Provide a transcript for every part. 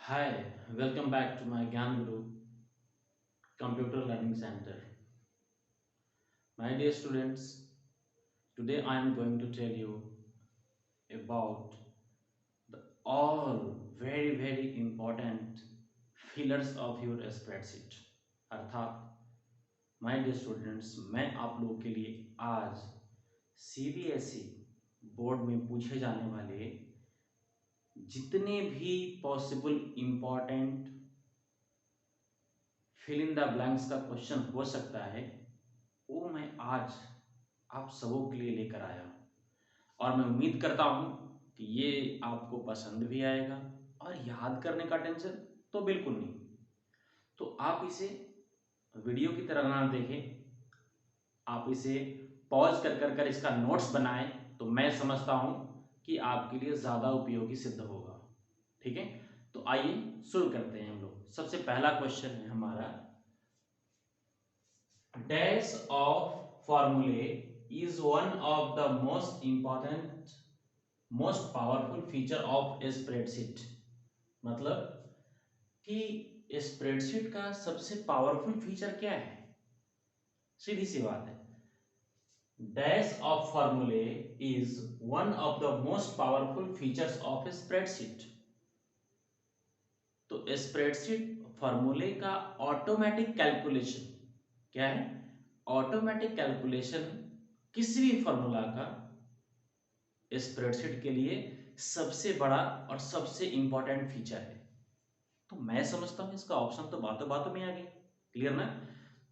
Hi, welcome back to my Gyan Guru Computer Learning Center. My dear students, today I am going to tell you about the all very important pillars of your spreadsheet. अर्थात my dear students, मैं आप लोगों के लिए आज CBSE board में पूछे जाने वाले जितने भी possible important fill in the blanks का क्वेश्चन हो सकता है वो मैं आज आप सबों के लिए लेकर आया हूँ। और मैं उम्मीद करता हूँ कि ये आपको पसंद भी आएगा और याद करने का टेंशन तो बिल्कुल नहीं। तो आप इसे वीडियो की तरह ना देखें, आप इसे पॉज कर इसका नोट्स बनाएं तो मैं समझता हूँ कि आपके लिए ज़्यादा उपयोगी सिद्ध होगा। ठीक है, तो आइए शुरू करते हैं। हम लोग सबसे पहला क्वेश्चन है हमारा, डैश ऑफ फॉर्मूले is one of the most powerful feature of a spreadsheet। मतलब कि स्प्रेडशीट का सबसे पावरफुल फीचर क्या है? सीधी सी बात है, dash of formulae is one of the most powerful features of a spreadsheet. तो स्प्रेडशीट फॉर्मूले का ऑटोमेटिक कैलकुलेशन क्या है? ऑटोमेटिक कैलकुलेशन किसी भी फॉर्मूला का स्प्रेडशीट के लिए सबसे बड़ा और सबसे इंपॉर्टेंट फीचर है। तो मैं समझता हूं इसका ऑप्शन तो बातों बातों में आ गया। क्लियर ना?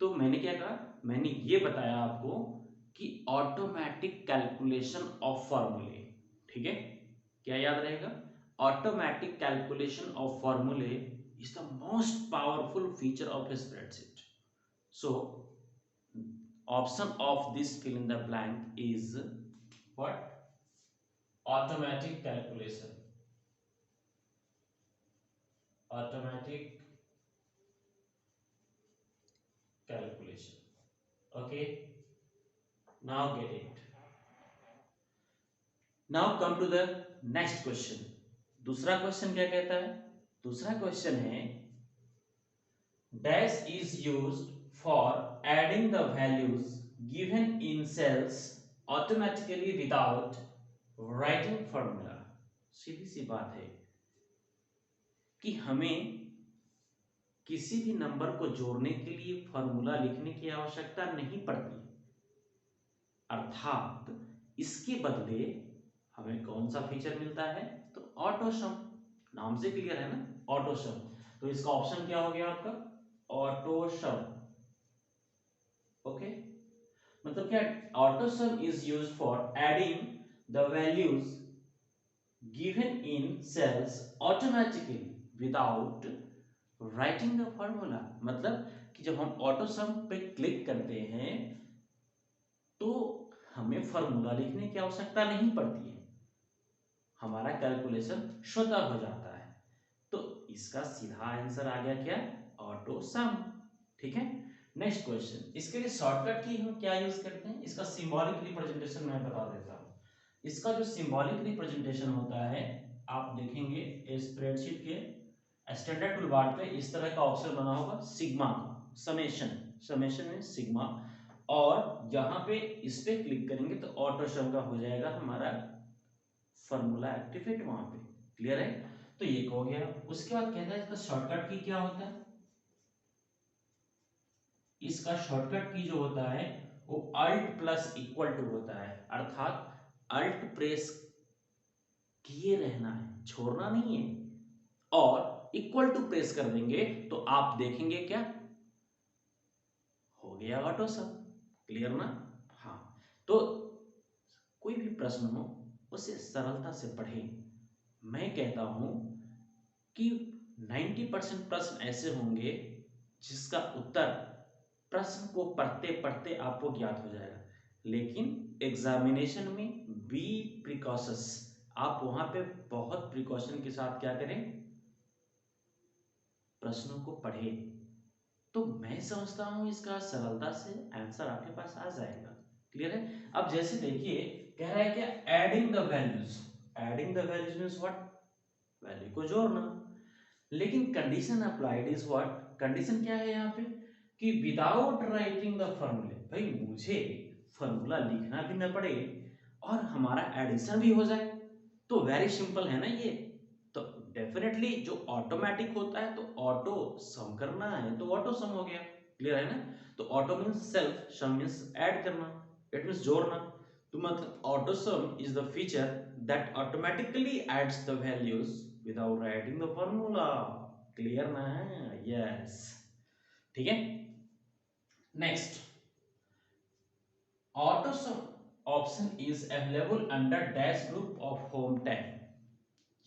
तो मैंने क्या कहा, मैंने ये बताया आपको कि ऑटोमेटिक कैलकुलेशन ऑफ फॉर्मूले। ठीक है, क्या याद रहेगा? Automatic calculation of formulae is the most powerful feature of a spreadsheet. So option of this fill in the blank is what? automatic calculation, automatic calculation। Okay, now get it। now come to the next question। दूसरा question क्या कहता है? दूसरा question है, dash is used for adding the values given in cells automatically without writing formula। सीधी सी बात है कि हमें किसी भी नंबर को जोड़ने के लिए फॉर्मूला लिखने की आवश्यकता नहीं पड़ती, अर्थात इसके बदले हमें कौन सा फीचर मिलता है? तो ऑटो सम। नाम से क्लियर है ना, ऑटो सम। तो इसका ऑप्शन क्या हो गया आपका? ऑटो सम। ओके, मतलब क्या? Auto sum is used for adding the values given in cells automatically without writing the formula. मतलब कि जब हम ऑटो सम पे क्लिक करते हैं तो हमें फॉर्मूला लिखने की आवश्यकता नहीं पड़ती है, हमारा कैलकुलेशन स्वतः हो जाता है। तो इसका सीधा आंसर आ गया क्या? ऑटो सम। ठीक है, नेक्स्ट क्वेश्चन। इसके लिए शॉर्टकट की हम क्या यूज करते हैं? इसका सिंबॉलिक रिप्रेजेंटेशन मैं बता देता हूं। इसका जो सिंबॉलिक रिप्रेजेंटेशन होता है, आप देखेंगे स्प्रेडशीट के स्टैंडर्ड टूल बार पे इस तरह का ऑप्शन बना होगा, सिग्मा का समेशन। समेशन में सिग्मा, और यहाँ पे इस पे क्लिक करेंगे तो ऑटो सम का हो जाएगा हमारा फॉर्मूला एक्टिवेट वहां पे। क्लियर है? तो ये हो गया। उसके बाद कहता है इसका शॉर्टकट की क्या होता है? इसका शॉर्टकट की जो होता है वो अल्ट प्लस इक्वल टू होता है, अर्थात अल्ट प्रेस किए रहना है, छोड़ना नहीं है, और इक्वल टू प्रेस कर देंगे तो आप देखेंगे क्या हो गया? ऑटो सम। क्लियर ना? हाँ, तो कोई भी प्रश्न हो उसे सरलता से पढ़ें। मैं कहता हूं कि 90% प्रश्न ऐसे होंगे जिसका उत्तर प्रश्न को पढ़ते पढ़ते आपको ज्ञात हो जाएगा, लेकिन एग्जामिनेशन में बी प्रिकॉशस, आप वहां पे बहुत प्रिकॉशन के साथ क्या करें? प्रश्नों को पढ़ें। तो मैं समझता हूं इसका सरलता से आंसर आपके पास आ जाएगा। क्लियर है? अब जैसे देखिए, कह रहा है क्या? Adding the values. Adding the values means what? Value को जोड़ना। लेकिन condition applied is what, condition क्या है यहाँ पे कि विदाउट राइटिंग द फॉर्मूले, भाई मुझे फॉर्मूला लिखना भी ना पड़े और हमारा एडिशन भी हो जाए, तो वेरी सिंपल है ना ये। तो डेफिनेटली जो ऑटोमेटिक होता है तो ऑटो सम करना है तो ऑटो सम हो गया, क्लियर है ना। तो auto means self, sum means add करना, इट मीन्स जोड़ना। तो मतलब auto sum is the feature that automatically adds the values without writing the formula, clear ना है, यस, ठीक है। Next, auto sum option is available under dash group of home tab.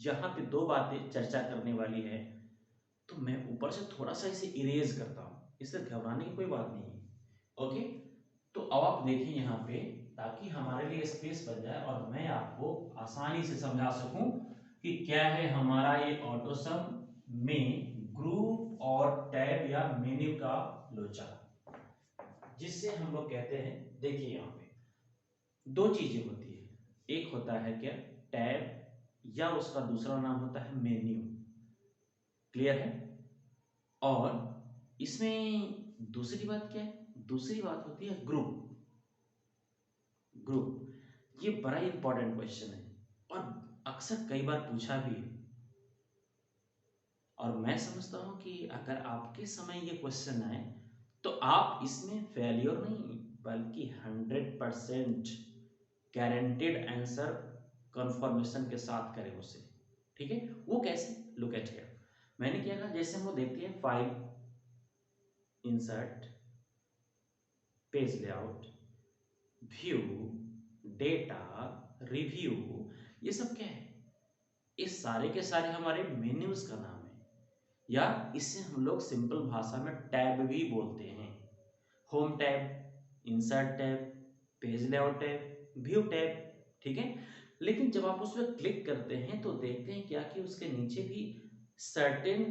यहाँ पे दो बातें चर्चा करने वाली है, तो मैं ऊपर से थोड़ा सा इसे इरेज करता हूँ, इससे घबराने की कोई बात नहीं है, ओके। तो अब आप देखिए यहाँ पे, ताकि हमारे लिए स्पेस बन जाए और मैं आपको आसानी से समझा सकूं कि क्या है हमारा ये ऑटो सम में ग्रुप और टैब या मेन्यू का लोचा, जिससे हम लोग कहते हैं, देखिए यहाँ पे दो चीजें होती है, एक होता है क्या टैब या उसका दूसरा नाम होता है मेन्यू, क्लियर है। और इसमें दूसरी बात क्या है, दूसरी बात होती है ग्रुप। ग्रुप ये बड़ा इंपॉर्टेंट क्वेश्चन है और अक्सर कई बार पूछा भी है, और मैं समझता हूं कि अगर आपके समय ये क्वेश्चन आए तो आप इसमें फेलियर नहीं बल्कि 100% गारंटेड आंसर कंफर्मेशन के साथ करें उसे, ठीक है। वो कैसे, लुक एट हियर, मैंने क्या कहा, जैसे हम लोग देखते हैं file, insert, page layout, view, data, review, ये सब क्या है, ये सारे के सारे हमारे मेन्यूज का नाम है, या इससे हम लोग सिंपल भाषा में टैब भी बोलते हैं। Home tab, insert tab, page layout tab, view tab, ठीक है। लेकिन जब आप उस पर क्लिक करते हैं तो देखते हैं क्या कि उसके नीचे भी सर्टेन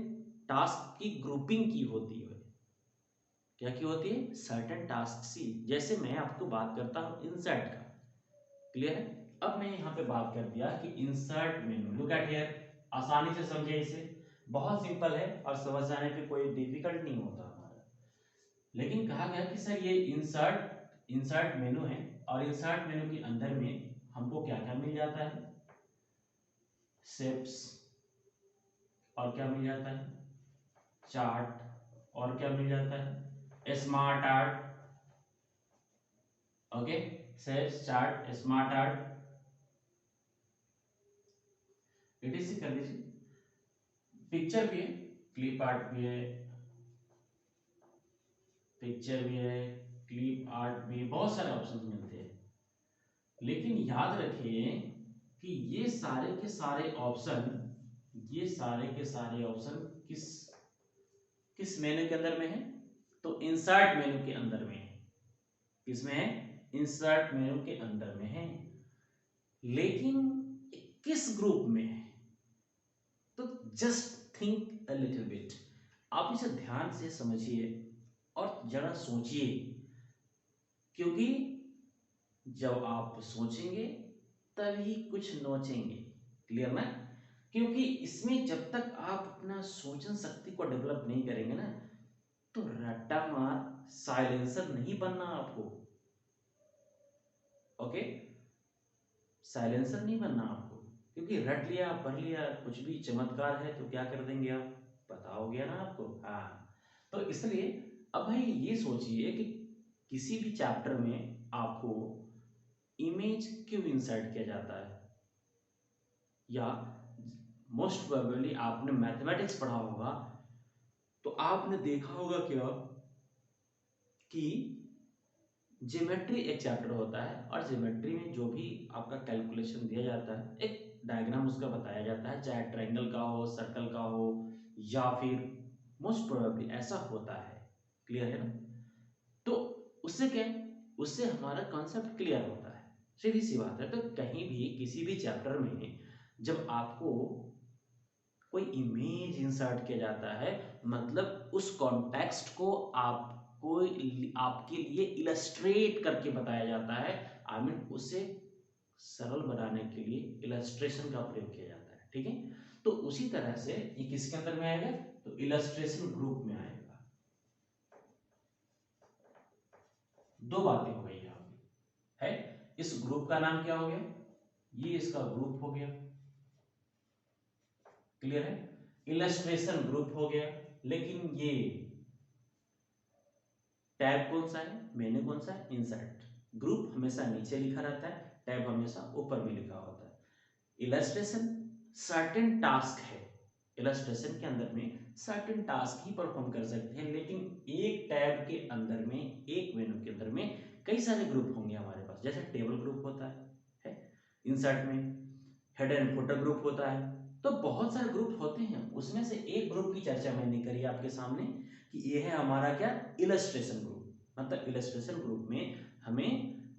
टास्क की ग्रुपिंग की होती है। क्या की होती है, सर्टेन टास्क सी, जैसे मैं आपको बात करता हूं इंसर्ट का, क्लियर है। अब मैं यहाँ पे बात कर दिया कि insert menu, look at here, आसानी से समझे इसे, बहुत सिंपल है और समझ जाने पे कोई डिफिकल्ट नहीं होता हमारा। लेकिन कहा गया कि सर ये इंसर्ट इंसर्ट मेनू है और इंसर्ट मेनू के अंदर में हमको क्या क्या मिल जाता है, शेप्स, और क्या मिल जाता है, चार्ट, और क्या मिल जाता है, smart art, okay, shapes, chart, smart art, it is कर दीजिए, पिक्चर भी है, क्लिप आर्ट भी है, पिक्चर भी है, क्लिप आर्ट भी, बहुत सारे ऑप्शन मिलते हैं। लेकिन याद रखिए कि ये सारे के सारे ऑप्शन, ये सारे के सारे ऑप्शन किस किस मेनू के अंदर में है, तो इंसर्ट मेनू के अंदर में है। किसमें है, इंसर्ट मेनू के अंदर में है। लेकिन किस ग्रुप में है, तो just think a little bit, आप इसे ध्यान से समझिए और जरा सोचिए, क्योंकि जब आप सोचेंगे तभी कुछ नोचेंगे, क्लियर ना। क्योंकि इसमें जब तक आप अपना सोचन शक्ति को डेवलप नहीं करेंगे ना, तो रट्टा मार साइलेंसर नहीं बनना आपको, ओके, साइलेंसर नहीं बनना आपको, क्योंकि रट लिया, पढ़ लिया, कुछ भी चमत्कार है तो क्या कर देंगे आप, पता हो गया ना आपको, हाँ। तो इसलिए अब भाई ये सोचिए कि किसी भी चैप्टर में आपको इमेज क्यों इंसर्ट किया जाता है, या मोस्ट प्रोबेबली आपने मैथमेटिक्स पढ़ा होगा तो आपने देखा होगा क्या कि ज्योमेट्री एक चैप्टर होता है और ज्योमेट्री में जो भी आपका कैलकुलेशन दिया जाता है, एक डायग्राम उसका बताया जाता है, चाहे ट्रायंगल का हो, सर्कल का हो, या फिर मोस्ट प्रोबेबली ऐसा होता है, क्लियर है ना। तो उससे क्या है, उससे हमारा कॉन्सेप्ट क्लियर होता है, सीधी सी बात है। तो कहीं भी किसी भी चैप्टर में जब आपको कोई इमेज इंसर्ट किया जाता है, मतलब उस कॉन्टेक्स्ट को आपको आपके लिए इलस्ट्रेट करके बताया जाता है, आई मीन उसे सरल बनाने के लिए इलस्ट्रेशन का प्रयोग किया जाता है, ठीक है। तो उसी तरह से ये किसके अंदर में आएगा, तो इलस्ट्रेशन ग्रुप में आएगा। दो बातें हो गई यहाँ पे, है इस ग्रुप का नाम क्या हो गया, ये इसका ग्रुप हो गया, क्लियर है, इलस्ट्रेशन ग्रुप हो गया। लेकिन ये टैब कौन सा है, मेन्यू कौन सा है, इंसर्ट। ग्रुप हमेशा नीचे लिखा रहता है, टैब हमेशा ऊपर में लिखा होता है। इलस्ट्रेशन सर्टेन टास्क है, इलस्ट्रेशन के अंदर में सर्टेन टास्क ही परफॉर्म कर सकते हैं, लेकिन एक टैब के अंदर में, एक मेनू के अंदर में कई सारे ग्रुप होंगे हमारे पास। जैसे टेबल ग्रुप होता है इंसर्ट में, हेडर एंड फुटर ग्रुप होता है, तो बहुत सारे ग्रुप होते हैं। उसमें से एक ग्रुप की चर्चा मैंने करी आपके सामने कि ये है हमारा क्या, इलस्ट्रेशन ग्रुप। मतलब इलस्ट्रेशन ग्रुप में हमें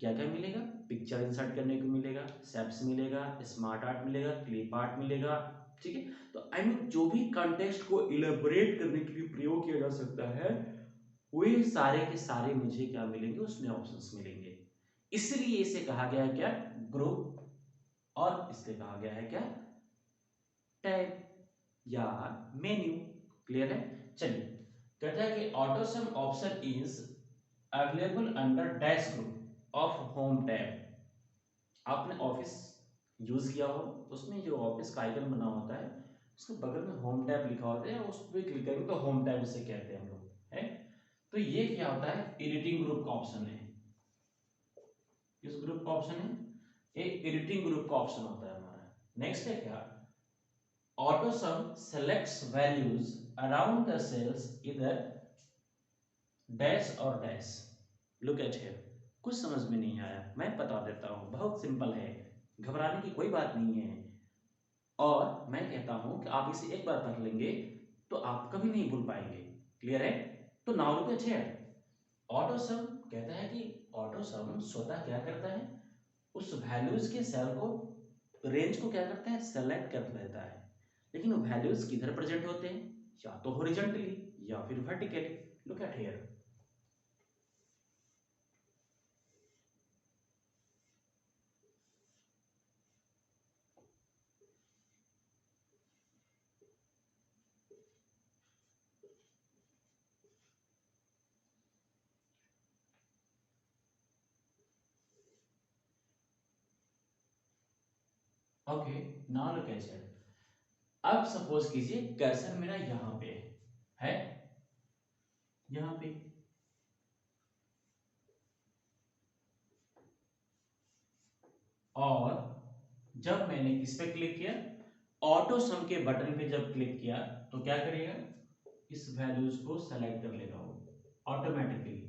क्या क्या मिलेगा, पिक्चर इंसर्ट करने को मिलेगा, शेप्स मिलेगा, स्मार्ट आर्ट मिलेगा, क्लिप आर्ट मिलेगा, ठीक है। तो आई मीन जो भी कंटेक्स्ट को इलेबोरेट करने के लिए प्रयोग किया जा सकता है, वे सारे के सारे मुझे क्या मिलेंगे, उसमें ऑप्शंस मिलेंगे। इसलिए इसे कहा गया है क्या, ग्रुप, और इससे कहा गया है क्या, टैब या मेन्यू। क्लियर है। चलिए, कहता है कि AutoSum option is available under dash group of home tab. आपने ऑफिस यूज किया हो, उसमें जो ऑफिस का आइकन बना होता है उसके बगल में होम टैब लिखा होता है, उस पर क्लिक करेंगे तो होम टैब उसे कहते हैं हम लोग, है। तो ये क्या होता है, एडिटिंग ग्रुप का ऑप्शन है। किस ग्रुप का ऑप्शन है, ये एडिटिंग ग्रुप का ऑप्शन होता है हमारा। नेक्स्ट है क्या, AutoSum selects values around the cells either dash और dash। Look at here, कुछ समझ में नहीं आया, मैं बता देता हूँ, बहुत सिंपल है, घबराने की कोई बात नहीं है। और मैं कहता हूँ कि आप इसे एक बार पढ़ लेंगे तो आप कभी नहीं भूल पाएंगे। क्लियर है। तो now look at here, AutoSum कहता है कि ऑटोसम स्वतः क्या करता है, उस वैल्यूज के सेल को, रेंज को क्या करता है, सेलेक्ट कर लेता है। लेकिन वो वैल्यूज किधर प्रेजेंट होते हैं, या तो हॉरिजॉन्टली या फिर vertically. Look at here, okay. Now look at here, अब सपोज कीजिए कर्सर मेरा यहां पे है, यहां पे, और जब मैंने इस पे क्लिक किया, ऑटो सम के बटन पे जब क्लिक किया तो क्या करेगा, इस वैल्यूज को सेलेक्ट कर लेगा वो ऑटोमेटिकली,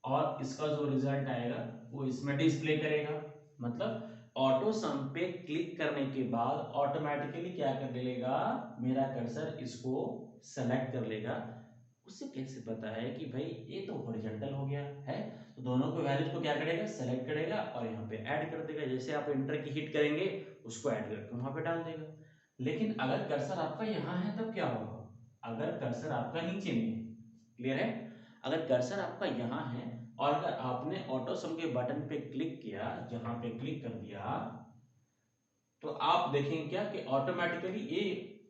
और इसका जो रिजल्ट आएगा वो इसमें डिस्प्ले करेगा। मतलब ऑटो सम पे क्लिक करने के बाद ऑटोमेटिकली क्या कर लेगा, मेरा कर्सर इसको सेलेक्ट कर लेगा। उससे कैसे पता है कि भाई ये तो हॉरिजॉन्टल हो गया है, तो दोनों को वैल्यूज को क्या करेगा, सेलेक्ट करेगा और यहाँ पे ऐड कर देगा। जैसे आप एंटर की हिट करेंगे, उसको ऐड करके वहां पे डाल देगा। लेकिन अगर कर्सर आपका यहाँ है तब क्या होगा, अगर कर्सर आपका नीचे में है, क्लियर है, अगर कर्सर आपका यहाँ है और अगर आपने ऑटो सम के बटन पे क्लिक किया, यहाँ पे क्लिक कर दिया, तो आप देखेंगे क्या कि ऑटोमेटिकली ये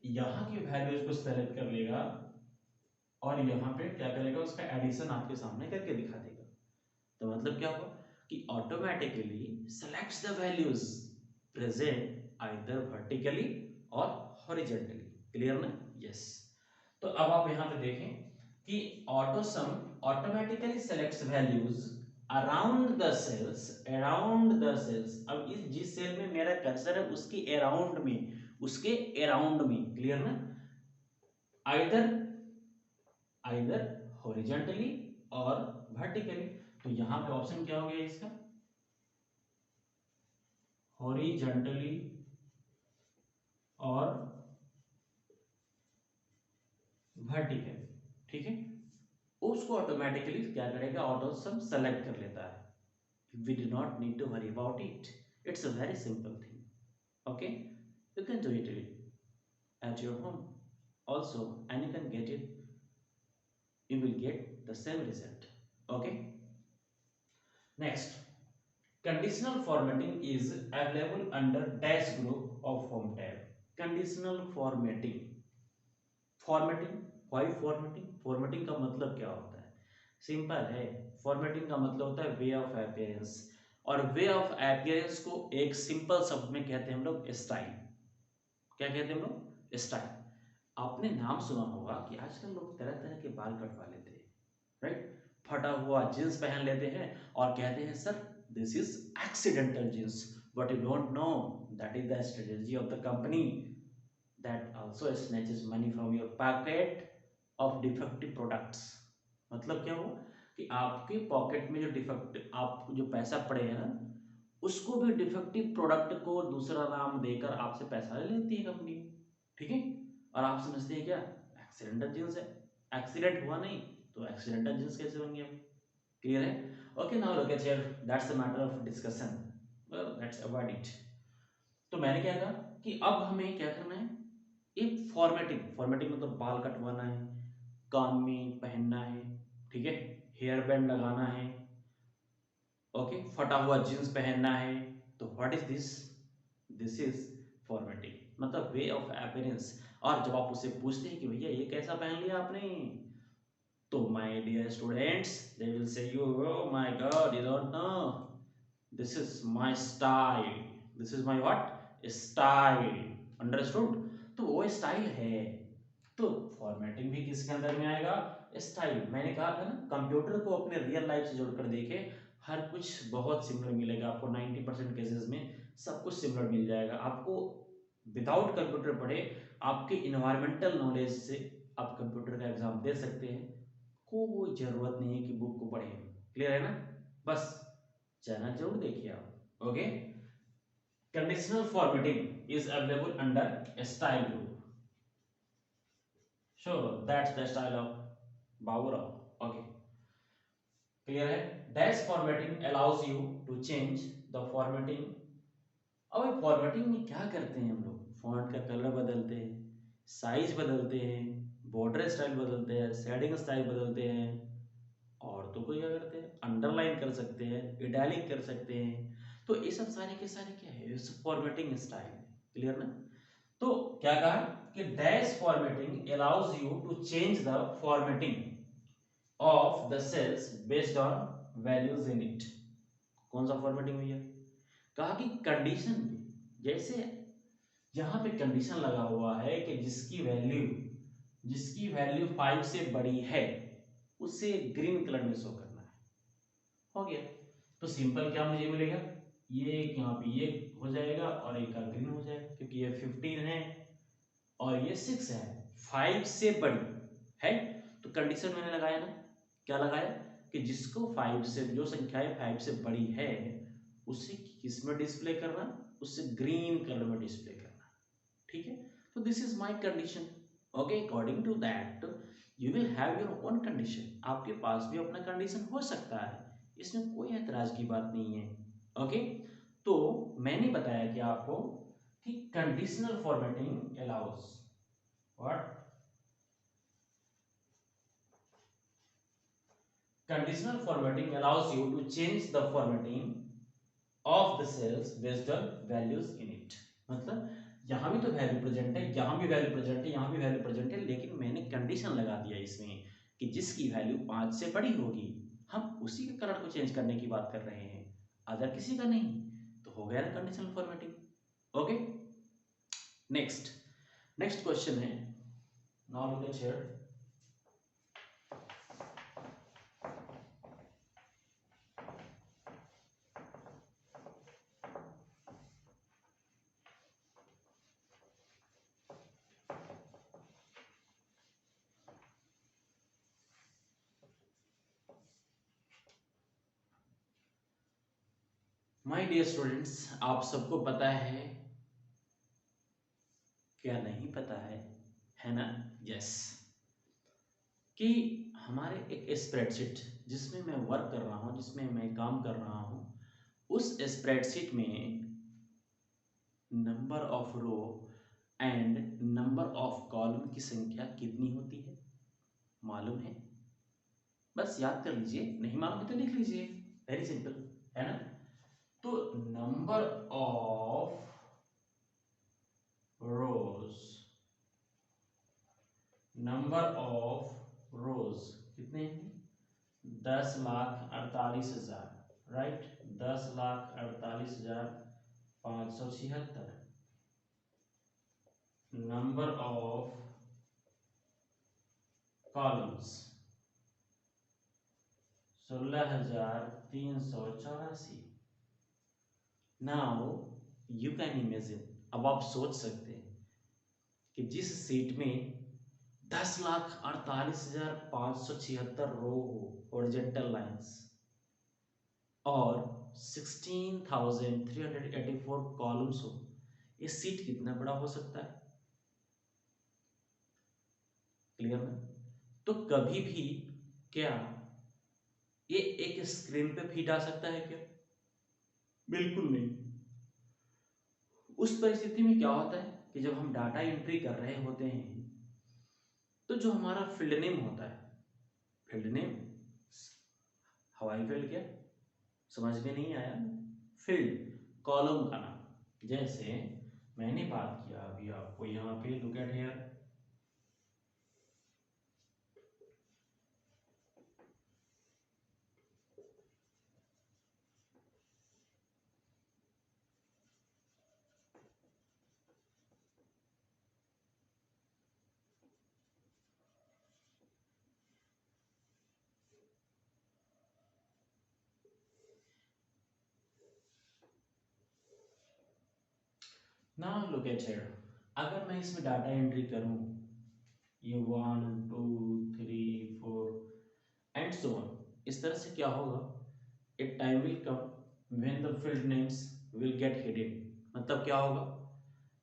यहाँ की वैल्यूज को सेलेक्ट कर लेगा और यहाँ पे क्या करेगा, उसका एडिशन आपके सामने करके दिखा देगा। तो मतलब क्या होगा कि automatically selects the values present either vertically और हॉरिजॉन्टली। क्लियर ना, यस। तो अब आप यहाँ पे देखें कि autosum automatically selects values around the cells, around the cells. अब इस जिस सेल में मेरा कर्सर है उसके अराउंड में, उसके अराउंड में, क्लियर ना, आइदर आइदर हॉरिजॉन्टली और वर्टिकली। तो यहां पे ऑप्शन क्या हो गया इसका, हॉरिजॉन्टली और वर्टिकली, ठीक है। उसको ऑटोमेटिकली क्या करेगा, ऑटो सम सेलेक्ट कर लेता है। we do not need to worry about it, it's a very simple thing, okay, you can do it at your home also and you can get it, you will get the same result, okay. Next, conditional formatting is available under dash group of home tab। Conditional formatting. Formatting, why formatting? Formatting का मतलब क्या होता है? Simple है, formatting का मतलब होता है वे ऑफ अपीयरेंस, और वे ऑफ अपीयरेंस को एक सिंपल शब्द में कहते हैं हम लोग स्टाइल। क्या कहते हैं हम लोग? स्टाइल। आपने नाम सुना होगा कि आजकल लोग तरह तरह के बाल कटवा लेते हैं, राइट? फटा हुआ जींस पहन लेते हैं और कहते हैं sir this is accidental jeans, but you don't know that is the strategy of the company that also snatches money from your pocket of defective products। मतलब क्या हुआ कि आपके पॉकेट में जो डिफेक्ट आप जो पैसा पड़े हैं ना, उसको भी डिफेक्टिव प्रोडक्ट को दूसरा नाम देकर आपसे पैसा ले लेती है कंपनी, ठीक है? और आप समझते हैं क्या एक्सीडेंटल जींस है, एक्सीडेंट हुआ नहीं तो एक्सीडेंटल जींस कैसे होंगे? आप क्लियर है? Okay, now look at here, that's the matter of discussion, let's avoid it. तो मैंने क्या कहा कि अब हमें क्या करना है, एक फॉर्मेटिंग। फॉर्मेटिंग मतलब बाल कटवाना है, कान में पहनना है, ठीक है, हेयर बैंड लगाना है, ओके, फटा हुआ जींस पहनना है। तो what is this? This is formatting, मतलब वे ऑफ अपीयरेंस। और जब आप उससे पूछते हैं कि भैया ये कैसा पहन लिया आपने, तो my dear students they will say you oh my God you don't know, this is my style, this is my what style. Understood? तो वो स्टाइल है। तो फॉर्मेटिंग भी किसके अंदर में आएगा? स्टाइल। मैंने कहा था ना, कंप्यूटर को अपने रियल लाइफ से जोड़कर देखे, हर कुछ बहुत सिमिलर मिलेगा आपको। 90% केसेस में सब कुछ सिमिलर मिल जाएगा आपको। विदाउट कंप्यूटर पढ़े, आपके इन्वायरमेंटल नॉलेज से आप कंप्यूटर का एग्जाम दे सकते हैं। कोई जरूरत नहीं है कि बुक को पढ़े। क्लियर है ना? बस चैनल जरूर देखिए आप। Okay, conditional formatting is available under style group. Sure, that's the style of Bauer. Okay, clear है? Dash formatting allows you to change the formatting। अब फॉर्मेटिंग में क्या करते हैं हम लोग? फॉन्ट का कलर बदलते हैं, साइज बदलते हैं, बॉर्डर स्टाइल बदलते हैं, शेडिंग स्टाइल बदलते हैं, और तो कोई क्या करते हैं, अंडरलाइन कर सकते हैं, इटैलिक कर सकते हैं। तो ये सब सारे के सारे क्या है, फॉर्मेटिंग स्टाइल। क्लियर ना? तो क्या कहा कि dash formatting allows you to change the formatting of the cells based on values in it. कौन सा फॉर्मेटिंग भैया? कहा कि कंडीशन पे, जैसे यहां पे कंडीशन लगा हुआ है कि जिसकी वैल्यू 5 से बड़ी है उसे ग्रीन कलर में शो करना है। हो गया। तो सिंपल क्या मुझे मिलेगा, ये एक यहाँ पे ये हो जाएगा और एक का ग्रीन हो जाएगा, क्योंकि ये 15 है और ये 6 है, 5 से बड़ी है। तो कंडीशन मैंने लगाया ना, क्या लगाया कि जिसको 5 से, जो संख्याएं 5 से बड़ी है उसे किस में डिस्प्ले करना, उससे ग्रीन कलर में डिस्प्ले करना। ठीक है? तो this is my condition. Okay, according to that you will have your own condition. आपके पास भी अपना कंडीशन हो सकता है, इसमें कोई ऐतराज की बात नहीं है। ओके, तो मैंने बताया कि आपको कि conditional formatting allows what, conditional formatting allows you to change the formatting of the cells based on values in it। मतलब यहाँ भी तो वैल्यू प्रेजेंट है, यहाँ भी वैल्यू प्रेजेंट है, यहाँ भी वैल्यू प्रेजेंट है, लेकिन मैंने कंडीशन लगा दिया इसमें कि जिसकी वैल्यू 5 से बड़ी होगी हम उसी के कलर को चेंज करने की बात कर रहे हैं, अदर किसी का नहीं। तो हो गया ना conditional formatting. Okay, next next question है, now look at here. My dear students, आप सबको पता है, क्या नहीं पता है ना? यस, कि हमारे एक स्प्रेडशीट जिसमें मैं वर्क कर रहा हूँ, जिसमें मैं काम कर रहा हूँ, उस स्प्रेडशीट में number of row and number of column की संख्या कितनी होती है मालूम है? बस याद कर लीजिए, नहीं मालूम है तो लिख लीजिए, वेरी सिंपल है ना? तो number of rose number of रोज कितने हैं? 10,48,000, right. 10,48,576। Number of columns 16,384। Now you can imagine, अब आप सोच सकते हैं कि जिस सीट में 10,48,576 रो हो हॉरिजॉन्टल लाइंस और 16,384 कॉलम्स हो, ये सीट कितना बड़ा हो सकता है? क्लियर ना? तो कभी भी क्या ये एक स्क्रीन पे फिट आ सकता है क्या? बिल्कुल नहीं। उस परिस्थिति में क्या होता है कि जब हम डाटा एंट्री कर रहे होते हैं तो जो हमारा फील्ड नेम होता है, फील्ड नेम, हवाई फील्ड, क्या समझ में नहीं आया? फील्ड, कॉलम का नाम। जैसे मैंने बात किया अभी आपको, यहाँ पे look at here, now look at here, अगर मैं इसमें डाटा एंट्री करूं, ये 1 2 3 4 एंड सो ऑन, इस तरह से क्या होगा, एक time will come when the field names will get hidden. मतलब क्या होगा,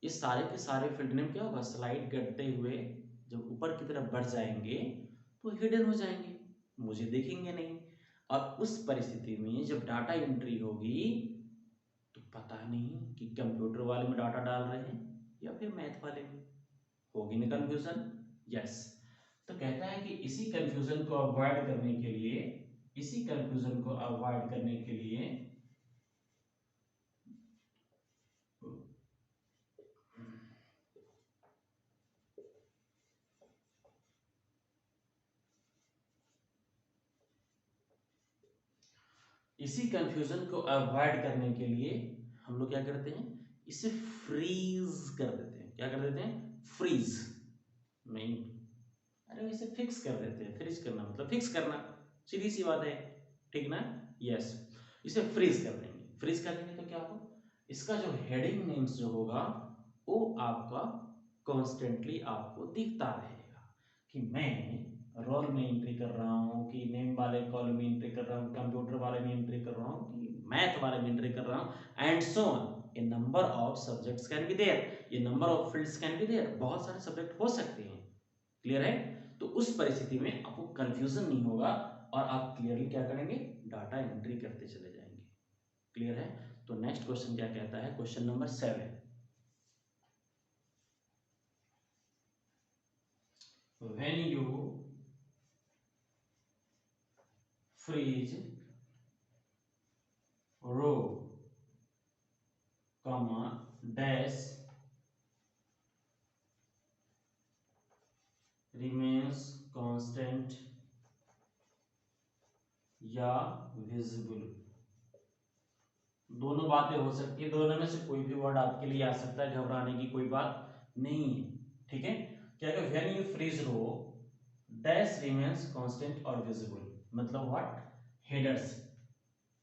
ये सारे के सारे फील्ड नेम क्या होगा, स्लाइड करते हुए जब ऊपर की तरफ बढ़ जाएंगे तो हिडन हो जाएंगे, मुझे देखेंगे नहीं। और उस परिस्थिति में जब डाटा एंट्री होगी तो पता नहीं कि कंप्यूटर वाले में डाटा डाल रहे हैं या फिर मैथ वाले में, होगी ना कंफ्यूजन? यस। तो कहता है कि इसी कंफ्यूजन को अवॉइड करने के लिए, इसी कंफ्यूजन को अवॉइड करने के लिए इसी कंफ्यूजन को अवॉइड करने के लिए हम लोग क्या करते हैं, इसे फ्रीज कर देते हैं। क्या कर देते हैं? फ्रीज नहीं, अरे इसे फिक्स कर देते हैं। फ्रीज करना मतलब फिक्स करना, सीधी सी बात है, ठीक ना? यस, इसे फ्रीज कर देंगे। फ्रीज कर देंगे तो क्या होगा, इसका जो हेडिंग नेम्स जो होगा वो आपका कॉन्स्टेंटली आपको दिखता रहेगा कि मैं रोल में एंट्री कर रहा हूँ, कि नेम वाले कॉलम में एंट्री कर रहा हूँ, कंप्यूटर वाले में एंट्री कर रहा हूँ, कि मैथ वाले में एंट्री कर रहा हूँ, and so on. A number of subjects can be there, ये number of fields can be there, बहुत सारे सब्जेक्ट हो सकते हैं। क्लियर है? तो उस परिस्थिति में आपको कंफ्यूजन नहीं होगा और आप क्लियरली क्या करेंगे, डाटा एंट्री करते चले जाएंगे। क्लियर है? तो नेक्स्ट क्वेश्चन क्या कहता है, question number 7, when you freeze row comma dash remains constant या visible, दोनों बातें हो सकती है, दोनों में से कोई भी वर्ड आपके लिए आ सकता है, घबराने की कोई बात नहीं है। ठीक है? क्या है, when you freeze row dash remains constant और विजिबल, मतलब what, headers,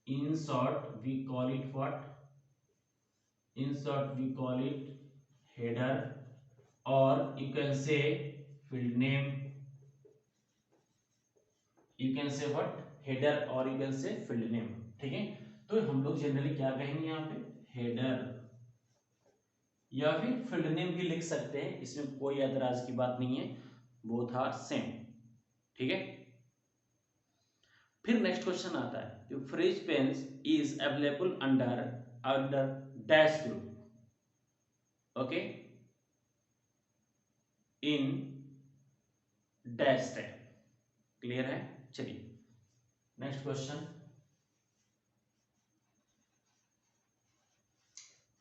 in short we call it what, in short we call it header, और you can say field name, you can say what, header, और you can say field name. ठीक है? तो हम लोग generally क्या कहेंगे यहाँ पे, हेडर या फिर फील्ड नेम भी लिख सकते हैं, इसमें कोई एतराज की बात नहीं है, बोथ आर सेम। ठीक है? फिर नेक्स्ट क्वेश्चन आता है कि freeze panes is available under under dash group, okay, in dash tab. Clear है? चलिए next question,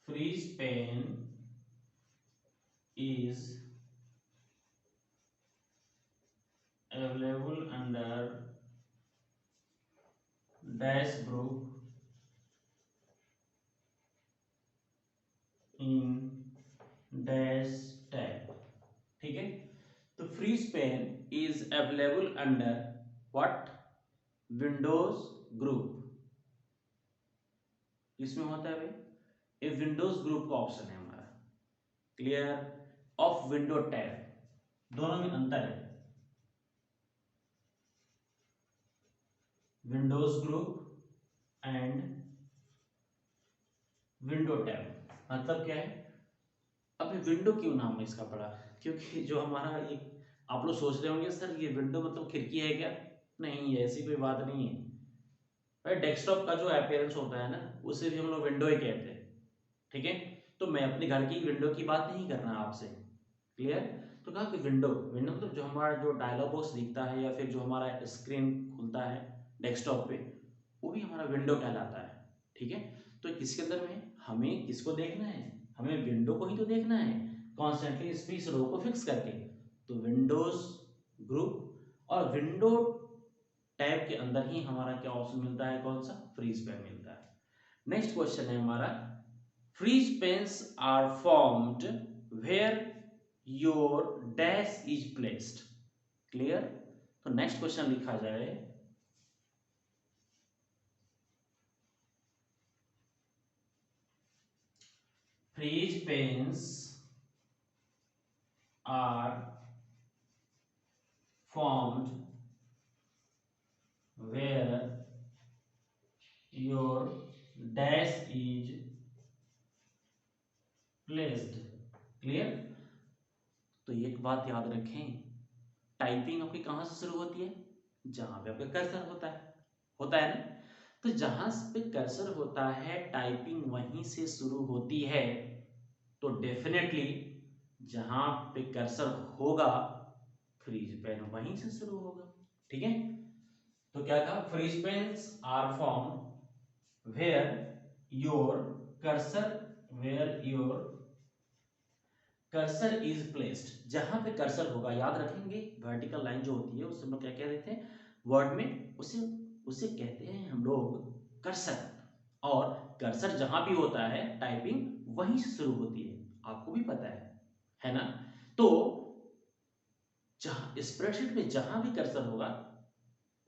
freeze pane is available under dash group in dash tab, ठीक है। तो free Spain is available under what, Windows group. इसमें होता है भाई, ये विंडोज ग्रुप का ऑप्शन है हमारा, क्लियर, ऑफ विंडो टैब, दोनों में अंतर है। Windows group and window tab मतलब क्या है। अब विंडो क्यों नाम है इसका पड़ा, क्योंकि जो हमारा ये, आप लोग सोच रहे होंगे सर ये विंडो मतलब खिड़की है क्या, नहीं है, ऐसी कोई बात नहीं है भाई। डेस्कटॉप का जो अपीयरेंस होता है ना, उसे भी हम लोग विंडो ही कहते हैं, ठीक है। तो मैं अपने घर की विंडो की बात नहीं कर रहा आपसे, क्लियर। तो कहा कि विंडो, विंडो मतलब जो हमारा जो डायलॉग बॉक्स दिखता है या फिर जो हमारा स्क्रीन खुलता है डेस्कटॉप पे, वो भी हमारा विंडो कहलाता है, ठीक है। तो किसके अंदर में हमें किसको देखना है, हमें विंडो को ही तो देखना है, कॉन्स्टेंटली इस रो को फिक्स करके। तो विंडोज ग्रुप और विंडो टैब के अंदर ही हमारा क्या ऑप्शन मिलता है, कौन सा, फ्री स्पेन मिलता है। नेक्स्ट क्वेश्चन है हमारा, freeze panes are formed where your dash is placed, clear. तो नेक्स्ट क्वेश्चन लिखा जाए, freeze panes are formed where your dash is placed, clear. तो एक बात याद रखें, टाइपिंग आपकी कहां से शुरू होती है, जहां पे आपका कर्सर होता है ना। तो जहां पे कर्सर होता है टाइपिंग वहीं से शुरू होती है। तो डेफिनेटली जहां पे कर्सर होगा फ्रीज पेन वहीं से शुरू होगा, ठीक है। तो क्या था, freeze panes are form where your cursor, where your cursor is placed, जहां पे कर्सर होगा, याद रखेंगे वर्टिकल लाइन जो होती है उसे हम लोग क्या कह देते हैं वर्ड में, उसे उसे कहते हैं हम लोग कर्सर। और कर्सर जहां भी होता है टाइपिंग वहीं से शुरू होती है, आपको भी पता है ना। तो जहां स्प्रेडशीट में जहां भी कर्सर होगा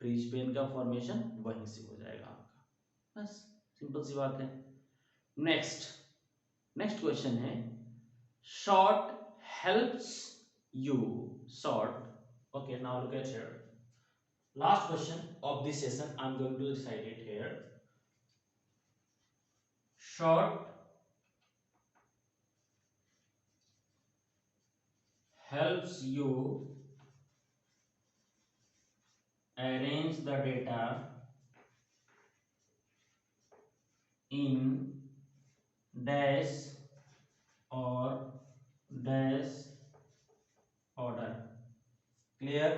फ्रीज पेन का फॉर्मेशन वहीं से हो जाएगा आपका, बस सिंपल सी बात है। नेक्स्ट नेक्स्ट क्वेश्चन है, short helps you sort, okay, now look at here, last question of this session, I'm going to recite it here. Short helps you arrange the data in dash or dash order, clear.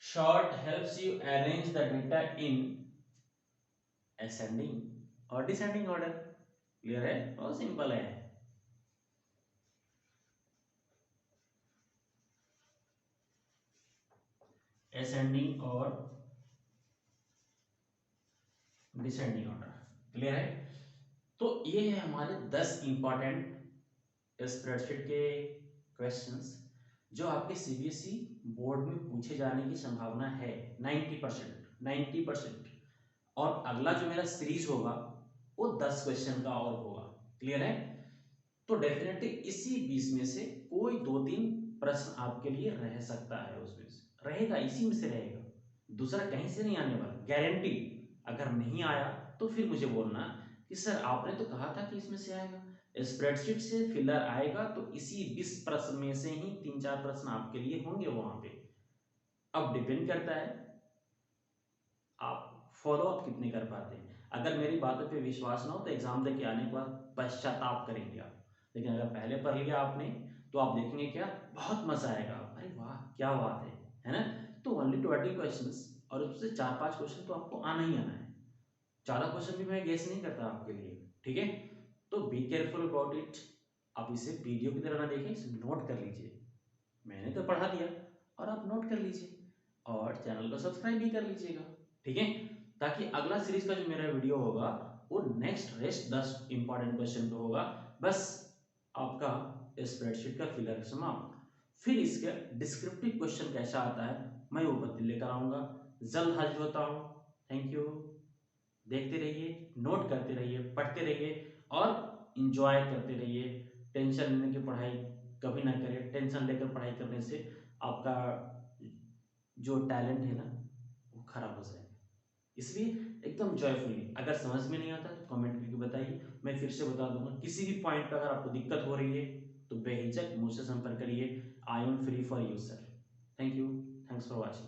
Short helps you arrange the data in ascending or descending order, clear है, बहुत simple है। ascending और descending order, clear है। तो ये है हमारे 10 important spreadsheet के क्वेश्चंस जो आपके सीबीएसई बोर्ड में पूछे जाने की संभावना है 90%। और अगला जो मेरा सीरीज होगा वो 10 क्वेश्चन का और होगा, क्लियर है। तो डेफिनेटली इसी 20 में से कोई 2-3 प्रश्न आपके लिए रह सकता है, उसमें से रहेगा, इसी में से रहेगा, दूसरा कहीं से नहीं आने वाला, गारंटी। अगर नहीं आया तो फिर मुझे बोलना कि सर आपने तो कहा था कि इसमें से आएगा, स्प्रेडशीट से फिलर आएगा, तो इसी 20 प्रश्न में से ही 3-4 प्रश्न आपके लिए होंगे वहां पे। अब डिपेंड करता है आप फॉलो अप कितने कर पाते हैं। अगर मेरी बातों पे विश्वास ना हो तो एग्जाम देके आने के बाद पश्चाताप करेंगे आप, लेकिन अगर पहले पढ़ लिया आपने तो आप देखेंगे क्या बहुत मजा आएगा, अरे वाह क्या बात है ना। तो ओनली 20 क्वेश्चंस और उससे 4-5 क्वेश्चन तो आपको आना ही आना है, ज्यादा क्वेश्चन भी मैं गेस नहीं करता आपके लिए, ठीक है। तो बी केयरफुल अबाउट इट, आप इसे वीडियो की तरह ना देखें, इसे नोट कर लीजिए, मैंने तो पढ़ा दिया और आप नोट कर लीजिए। और चैनल को सब्सक्राइब भी कर लीजिएगा, ठीक है, ताकि अगला सीरीज का जो मेरा वीडियो होगा वो नेक्स्ट रेस्ट 10 इंपॉर्टेंट क्वेश्चन पे होगा। बस आपका स्प्रेडशीट का फिगर समाप्त। फिर इसके डिस्क्रिप्टिव क्वेश्चन कैसा आता है मैं वो बत्ती लेकर आऊँगा। जल्द हाजिर होता हूँ। Thank you. देखते रहिए, नोट करते रहिए, पढ़ते रहिए और इंजॉय करते रहिए। टेंशन लेने की पढ़ाई कभी ना करें। टेंशन लेकर पढ़ाई करने से आपका जो टैलेंट है ना वो खराब हो जाएगा। इसलिए एकदम जॉयफुली, अगर समझ में नहीं आता तो कमेंट करके बताइए, मैं फिर से बता दूंगा। किसी भी पॉइंट पर अगर आपको दिक्कत हो रही है तो बेहिचक मुझसे संपर्क करिए। I am free for you sir. Thank you. Thanks for watching.